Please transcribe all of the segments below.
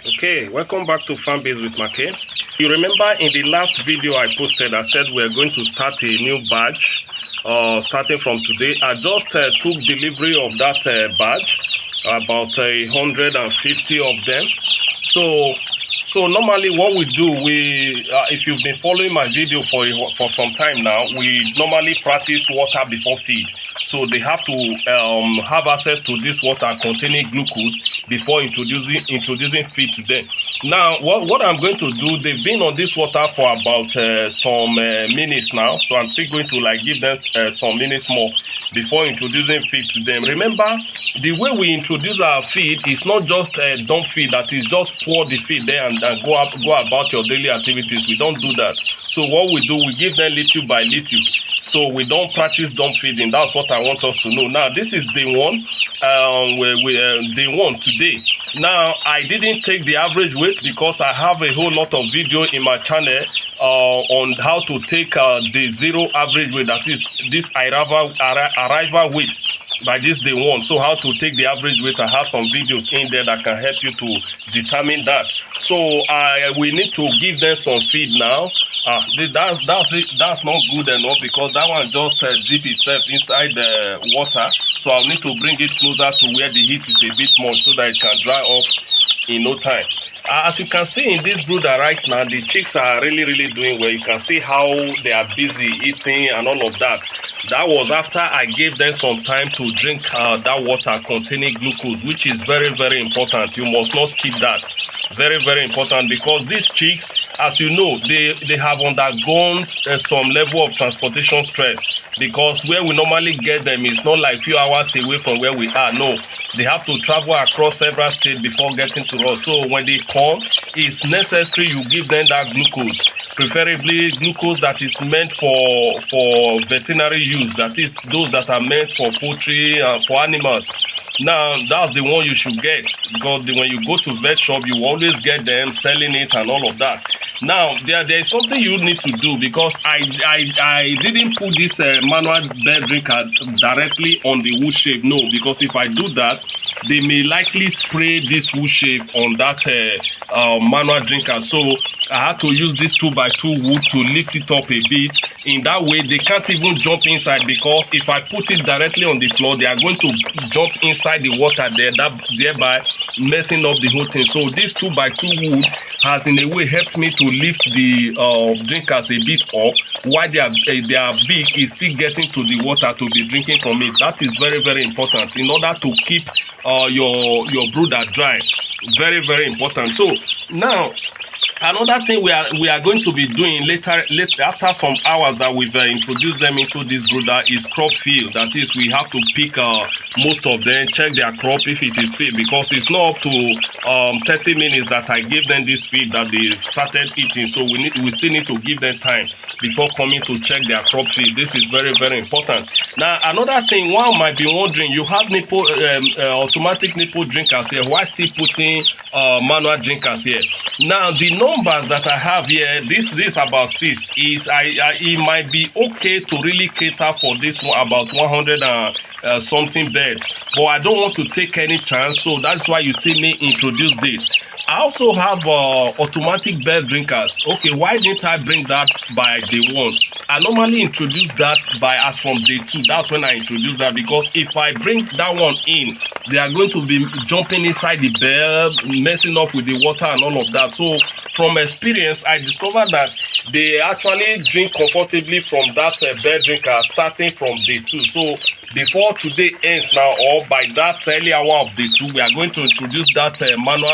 Okay, welcome back to Farmbiz with Markay. You remember in the last video I posted, I said we're going to start a new batch starting from today. I just took delivery of that batch, about 150 of them. So normally what we do, if you've been following my video for some time now, we normally practice water before feed. So they have to have access to this water containing glucose before introducing feed to them. Now, what I'm going to do, they've been on this water for about some minutes now. So I'm still going to give them some minutes more before introducing feed to them. Remember, the way we introduce our feed is not just dump feed, that is just pour the feed there and go about your daily activities. We don't do that. So what we do, we give them little by little. So we don't practice dump feeding. That's what I want us to know. Now, this is day one. Day one today. Now, I didn't take the average weight because I have a whole lot of video in my channel on how to take the zero average weight, that is this arrival weight by this day one. So how to take the average weight, I have some videos in there that can help you to determine that. So we need to give them some feed now. That's not good enough because that one just dip itself inside the water. So I'll need to bring it closer to where the heat is a bit more so that it can dry up in no time. As you can see in this brooder right now, the chicks are really doing well. You can see how they are busy eating and all of that. That was after I gave them some time to drink that water containing glucose, which is very important. You must not skip that. Very important, because these chicks, as you know, they have undergone some level of transportation stress, because where we normally get them is not like few hours away from where we are. No, they have to travel across several states before getting to us. So when they come, it's necessary you give them that glucose, preferably glucose that is meant for veterinary use, that is those that are meant for poultry and for animals. Now, that's the one you should get, because when you go to vet shop, you always get them selling it and all of that. Now, there is something you need to do, because I didn't put this manual bed drinker directly on the wood shave. No, because if I do that, they may likely spray this wood shave on that manual drinker. So I had to use this 2x2 wood to lift it up a bit. In that way, they can't even jump inside, because if I put it directly on the floor, they are going to jump inside the water there, thereby messing up the whole thing. So this 2x2 wood has in a way helped me to lift the drinkers a bit up, while their beak is still getting to the water to be drinking from it. That is very important in order to keep your brooder dry. Very important. So now, another thing we are going to be doing later after some hours that we've introduced them into this brooder is crop field. That is, we have to pick most of them, check their crop if it is fit, because it's not up to 30 minutes that I gave them this feed that they started eating. So we still need to give them time before coming to check their crop feed. This is very important. Now, another thing, one might be wondering, you have nipple automatic nipple drinkers here, why still putting manual drinkers here? Now, the numbers that I have here, this about 6, is it might be okay to really cater for this one, about 100 and something beds, but I don't want to take any chance. So that's why you see me introduce this. I also have automatic bed drinkers. Okay, why didn't I bring that by day one? I normally introduce that as from day 2. That's when I introduce that, because if I bring that one in, they are going to be jumping inside the bed, messing up with the water and all of that. So from experience, I discovered that they actually drink comfortably from that bed drinker starting from day 2. So before today ends now, or by that early hour of day 2, we are going to introduce that manual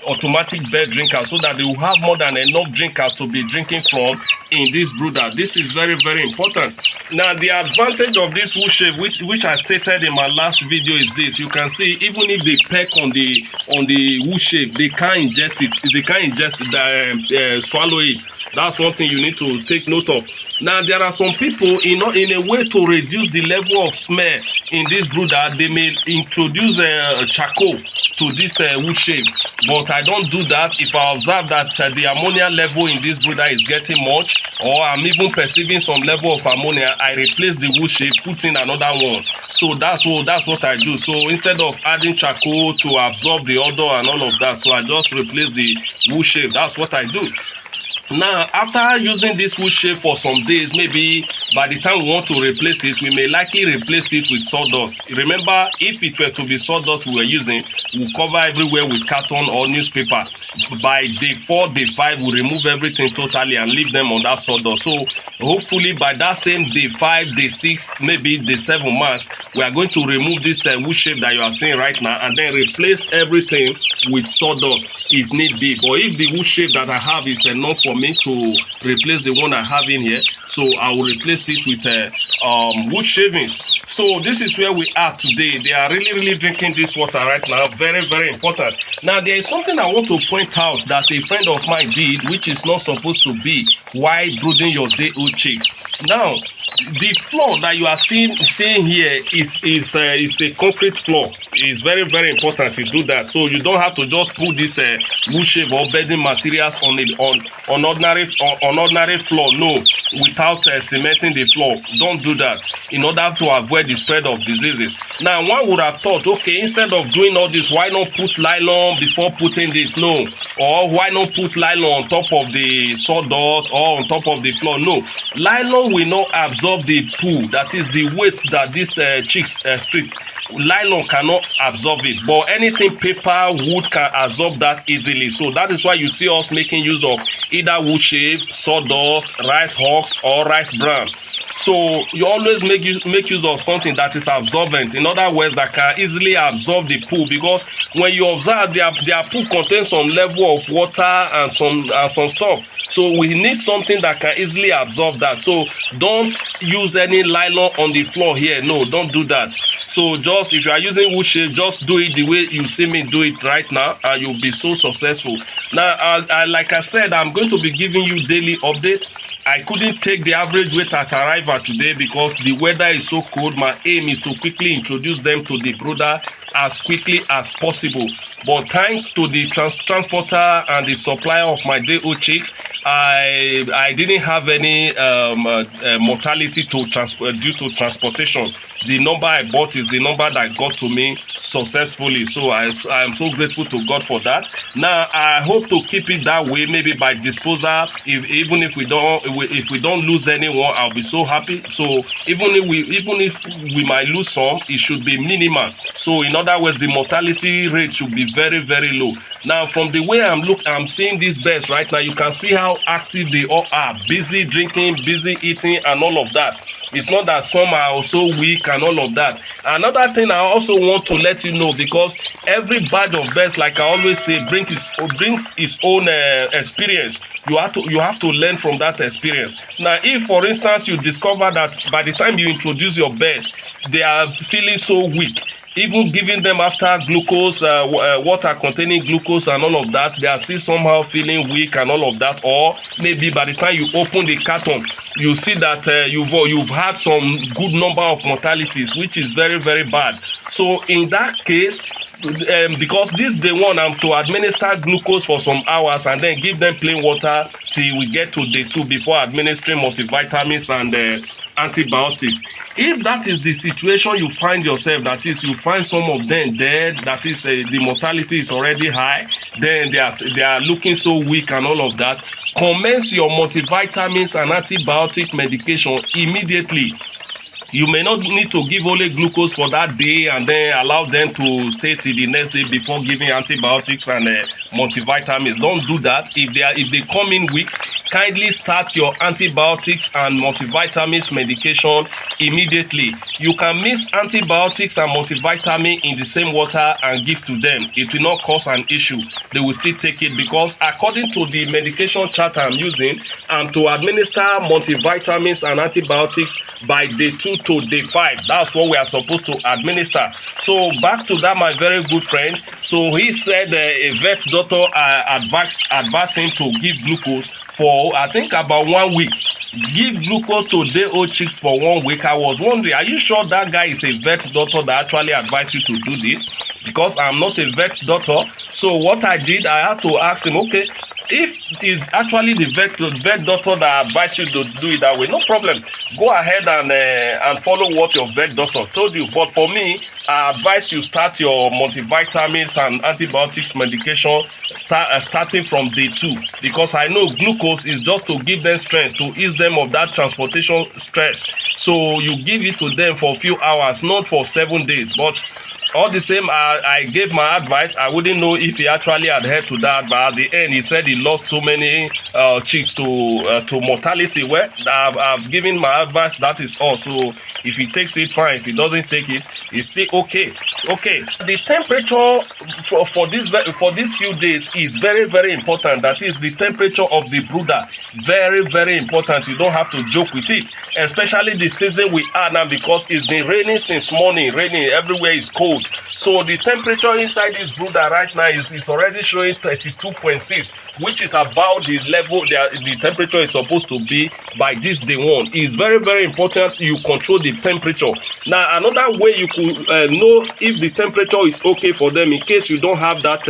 automatic bed drinker, so that they will have more than enough drinkers to be drinking from in this brooder. This is very important. Now, the advantage of this wood shave, which I stated in my last video, is this. You can see, even if they peck on the wood shave, they can't ingest it. They can't ingest swallow it. That's one thing you need to take note of. Now, there are some people, in a way to reduce the level of smell in this brooder, they may introduce charcoal to this wood shape, but I don't do that if I observe that the ammonia level in this brooder is getting much, or I'm even perceiving some level of ammonia. I replace the wood shape, put in another one. So that's what I do. So instead of adding charcoal to absorb the odor and all of that, so I just replace the wood shape. That's what I do. Now, after using this wood shape for some days, maybe by the time we want to replace it, we may likely replace it with sawdust. Remember, if it were to be sawdust we were using, we'll cover everywhere with carton or newspaper. By day 4, day 5, we'll remove everything totally and leave them on that sawdust. So hopefully by that same day 5, day 6, maybe day 7 months, we are going to remove this wood shape that you are seeing right now and then replace everything with sawdust if need be. But if the wood shape that I have is enough for me to replace the one I have in here, so I will replace it with wood shavings. So this is where we are today. They are really drinking this water right now. Very important. Now there is something I want to point out that a friend of mine did, which is not supposed to be while brooding your day-old chicks. Now the floor that you are seeing here is a concrete floor. It's very important to do that. So you don't have to just put this wood shape or bedding materials on ordinary floor. No, without cementing the floor. Don't do that in order to avoid the spread of diseases. Now one would have thought, okay, instead of doing all this, why not put nylon before putting this? No. Or why not put nylon on top of the sawdust or on top of the floor? No. Nylon will not absorb the poo, that is the waste that these chicks excrete. Nylon cannot absorb it, but anything paper, wood can absorb that easily. So that is why you see us making use of either wood shape, sawdust, rice husk, or rice bran. So you always make use of something that is absorbent, in other words, that can easily absorb the poo, because when you observe their poo contains some level of water and some stuff. So we need something that can easily absorb that. So don't use any nylon on the floor here. No, don't do that. So just if you are using wood shape, just do it the way you see me do it right now, and you'll be so successful. Now, like I said, I'm going to be giving you daily updates. I couldn't take the average weight at arrival today because the weather is so cold. My aim is to quickly introduce them to the brooder as quickly as possible. But thanks to the transporter and the supplier of my day-old chicks, I didn't have any mortality due to transportation. The number I bought is the number that got to me successfully. So I am so grateful to God for that. Now I hope to keep it that way. Maybe by disposal, even if we don't lose anyone, I'll be so happy. So even if we might lose some, it should be minimal. So in other words, the mortality rate should be very low. Now from the way I'm seeing these birds right now, you can see how active they all are, busy drinking, busy eating, and all of that. It's not that some are also weak and all of that. Another thing I also want to let you know, because every batch of birds, like I always say, brings its own experience. You have to learn from that experience. Now, if for instance you discover that by the time you introduce your birds, they are feeling so weak, even giving them after glucose, water containing glucose and all of that, they are still somehow feeling weak and all of that. Or maybe by the time you open the carton, you see that you've had some good number of mortalities, which is very bad. So in that case, because this day one, I'm to administer glucose for some hours and then give them plain water till we get to day 2 before administering multivitamins and antibiotics. If that is the situation you find yourself, that is, you find some of them dead, that is, the mortality is already high, then they are looking so weak and all of that, commence your multivitamins and antibiotic medication immediately. You may not need to give only glucose for that day and then allow them to stay till the next day before giving antibiotics and multivitamins. Don't do that. If they come in weak, kindly start your antibiotics and multivitamins medication immediately. You can mix antibiotics and multivitamin in the same water and give to them. It will not cause an issue. They will still take it, because according to the medication chart I'm using, I'm to administer multivitamins and antibiotics by day 2 to day 5. That's what we are supposed to administer. So back to that, my very good friend. So he said a vet doctor advised him to give glucose for I think about 1 week. give glucose to day-old chicks for 1 week. I was wondering, are you sure that guy is a vet doctor that actually advised you to do this? Because I'm not a vet doctor. So what I did, I had to ask him, okay, if it's actually the vet doctor that advised you to do it that way, no problem. Go ahead and follow what your vet doctor told you. But for me, I advise you start your multivitamins and antibiotics medication starting from day 2, because I know glucose is just to give them strength, to ease them of that transportation stress. So you give it to them for a few hours, not for 7 days. But all the same, I gave my advice. I wouldn't know if he actually adhered to that, but at the end he said he lost so many chicks to mortality. Well, I've given my advice, that is all. So if he takes it, fine. If he doesn't take it, it's still okay. The temperature for these few days is very, very important. That is the temperature of the brooder. Very, very important. You don't have to joke with it, especially the season we are now, because it's been raining since morning. Raining everywhere, is cold. So the temperature inside this brooder right now is already showing 32.6, which is about the level the temperature is supposed to be by this day 1. It's very, very important you control the temperature. Now, another way you could know if the temperature is okay for them, in case you don't have that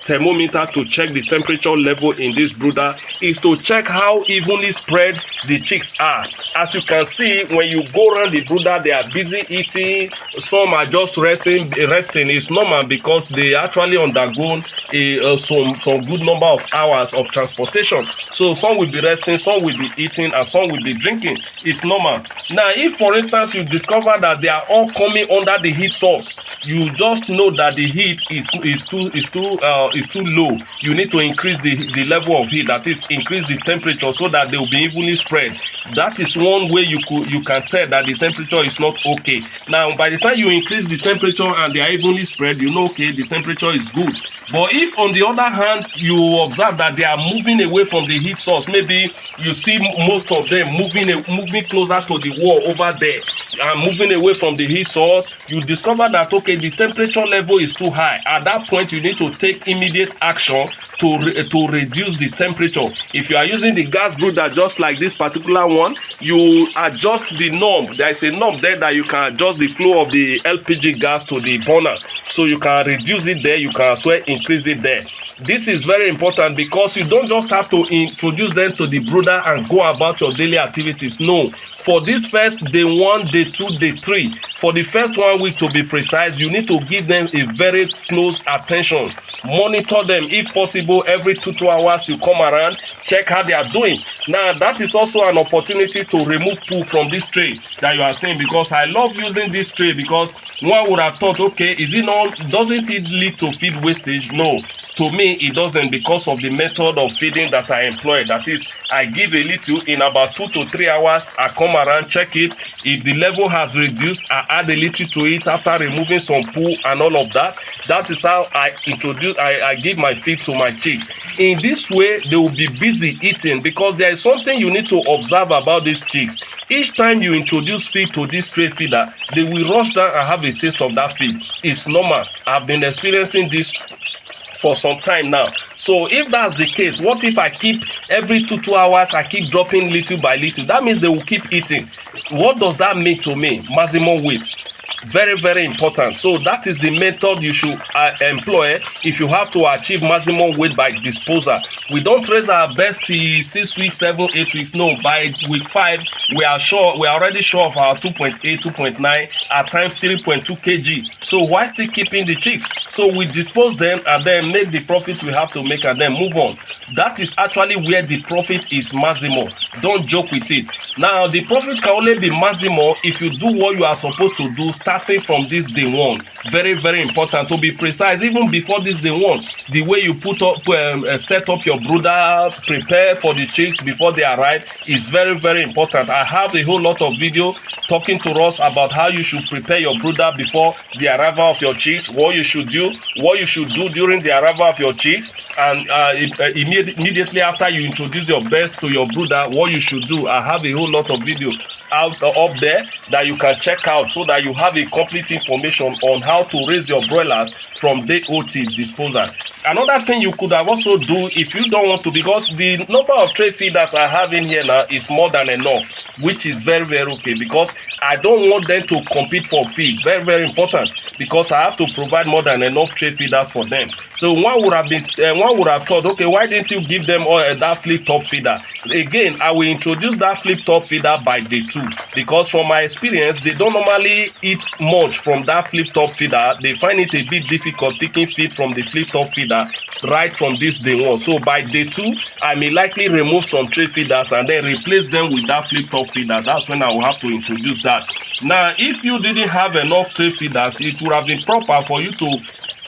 thermometer to check the temperature level in this brooder, is to check how evenly spread the chicks are. As you can see, when you go around the brooder, they are busy eating. Some are just resting is normal, because they actually undergone some good number of hours of transportation. So some will be resting, some will be eating, and some will be drinking. It's normal. Now, if for instance you discover that they are all coming under the heat source, you just know that the heat is too low. You need to increase the level of heat, that is, increase the temperature, so that they will be evenly spread. That is one way you can tell that the temperature is not okay. Now, by the time you increase the temperature and they are evenly spread, you know, okay, the temperature is good. But if on the other hand you observe that they are moving away from the heat source, maybe you see most of them moving closer to the wall over there and moving away from the heat source, you discover that, okay, the temperature level is too high. At that point, you need to take immediate action to reduce the temperature. If you are using the gas brooder just like this particular one, you adjust the knob. There is a knob there that you can adjust the flow of the LPG gas to the burner, so you can reduce it there, you can as well increase it there. This is very important, because you don't just have to introduce them to the brooder and go about your daily activities. No, for this first day 1, day 2, day 3, for the first 1 week to be precise, you need to give them a very close attention. Monitor them, if possible, every 2 hours you come around, check how they are doing. Now, that is also an opportunity to remove poo from this tray that you are seeing, because I love using this tray, because one would have thought, okay, doesn't it lead to feed wastage? No. To me, it doesn't, because of the method of feeding that I employ. That is, I give a little, in about 2 to 3 hours, I come around, check it. If the level has reduced, I add a little to it after removing some poo and all of that. That is how I give my feed to my chicks. In this way, they will be busy eating, because there is something you need to observe about these chicks. Each time you introduce feed to this tray feeder, they will rush down and have a taste of that feed. It's normal. I've been experiencing this for some time now. So if that's the case, what if I keep every 2 hours, I keep dropping little by little? That means they will keep eating. What does that mean to me? Maximum weight. Very, very important. So that is the method you should employ if you have to achieve maximum weight by disposal. We don't raise our best till 6 weeks, 7, 8 weeks. No, by week 5, we are already sure of our 2.8, 2.9, at times 3.2 kg. So why still keeping the chicks? So we dispose them and then make the profit we have to make and then move on. That is actually where the profit is maximum. Don't joke with it. Now, the profit can only be maximum if you do what you are supposed to do starting from this day 1. Very, very important to be precise. Even before this day 1, the way you set up your brooder, prepare for the chicks before they arrive is very, very important. I have a whole lot of video talking to us about how you should prepare your brooder before the arrival of your chicks, what you should do during the arrival of your chicks, and immediately after you introduce your best to your brooder, what you should do. I have a whole lot of video up there that you can check out, so that you have a complete information on how to raise your broilers from day old till disposal. Another thing you could have also do if you don't want to, because the number of tray feeders I have in here now is more than enough, which is very, very okay, because I don't want them to compete for feed. Very, very important, because I have to provide more than enough tray feeders for them. So one would have thought, okay, why didn't you give them that flip top feeder? Again, I will introduce that flip top feeder by day 2, because from my experience, they don't normally eat much from that flip top feeder. They find it a bit difficult picking feed from the flip top feeder right from this day 1. So by day 2, I may likely remove some tray feeders and then replace them with that flip top feeder. That's when I will have to introduce that. Now, if you didn't have enough tray feeders, it would have been proper for you to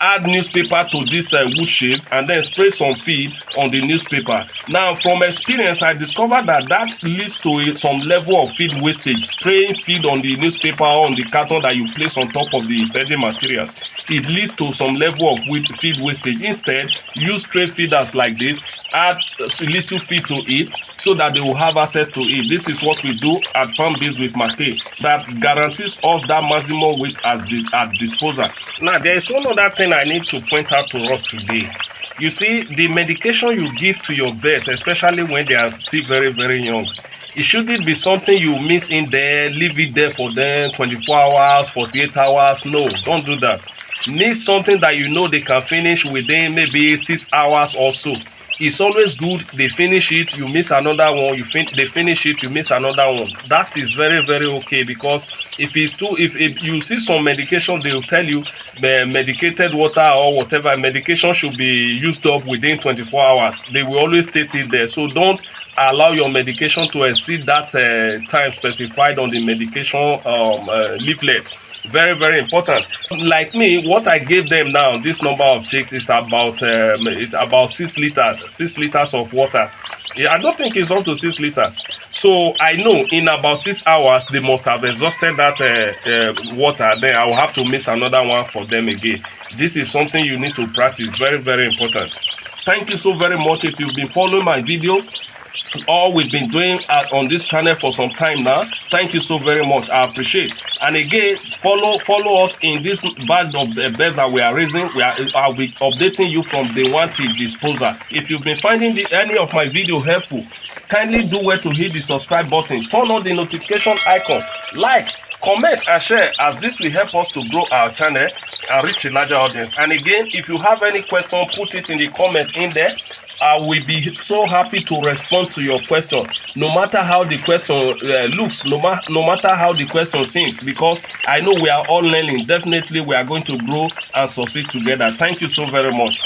add newspaper to this wood shade and then spray some feed on the newspaper. Now, from experience, I discovered that leads to some level of feed wastage. Spraying feed on the newspaper or on the carton that you place on top of the bedding materials, it leads to some level of feed wastage. Instead, use tray feeders like this, add a little feed to it so that they will have access to it. This is what we do at Farmbiz with Markay, that guarantees us that maximum weight at disposal. Now, there is one other thing I need to point out to us today. You see, the medication you give to your birds, especially when they are still very, very young, it shouldn't be something you miss in there, leave it there for them 24 hours, 48 hours. No, don't do that. Need something that you know they can finish within maybe 6 hours or so. It's always good they finish it, you miss another one, they finish it, you miss another one. That is very, very okay, because if you see some medication, they will tell you the medicated water or whatever medication should be used up within 24 hours. They will always state it there. So don't allow your medication to exceed that time specified on the medication leaflet. Very, very important. Like me, what I gave them now, this number of chicks is about 6 liters of water. I don't think it's up to 6 liters. So I know in about 6 hours they must have exhausted that water. Then I will have to miss another one for them again. This is something you need to practice. Very, very important. Thank you so very much. If you've been following my video, all we've been doing on this channel for some time now, thank you so very much. I appreciate. And again, follow us in this batch of birds that we are raising. I'll be updating you from day 1 till disposal. If you've been finding any of my video helpful, kindly do well to hit the subscribe button, turn on the notification icon, like, comment and share, as this will help us to grow our channel and reach a larger audience. And again, if you have any question, put it in the comment in there. I will be so happy to respond to your question, no matter how the question looks, no matter how the question seems, because I know we are all learning. Definitely we are going to grow and succeed together. Thank you so very much.